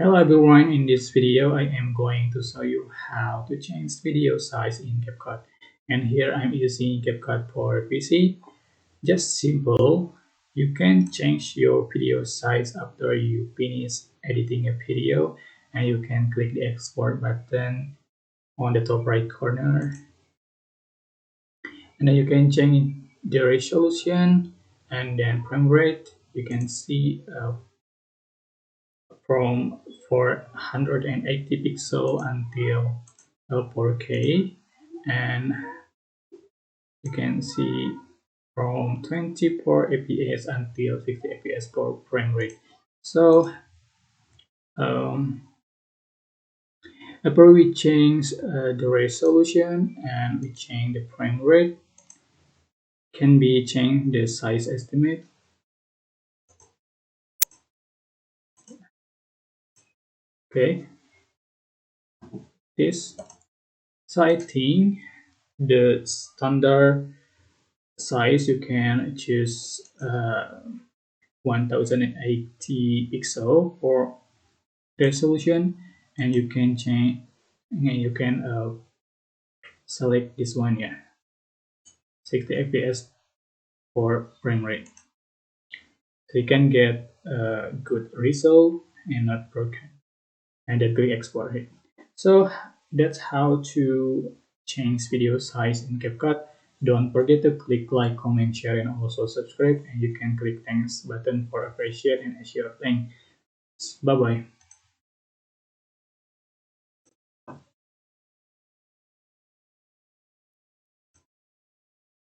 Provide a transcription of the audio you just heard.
Hello everyone, in this video I am going to show you how to change video size in Capcut. And here I'm using Capcut for PC. Just simple, you can change your video size after you finish editing a video, and you can click the export button on the top right corner, and then you can change the resolution and then frame rate. You can see from 480 pixel until 4K, and you can see from 24 fps until 60 fps for frame rate. So after we change the resolution and we change the frame rate, can be change the size estimate. Okay, this, so I think the standard size you can choose 1080 pixel for resolution, and you can change, and you can select this one, yeah, 60 fps for frame rate, so you can get a good result and not broken, and then click export it. So that's how to change video size in CapCut. Don't forget to click like, comment, share, and also subscribe, and you can click thanks button for appreciate and share. Thanks. Bye bye.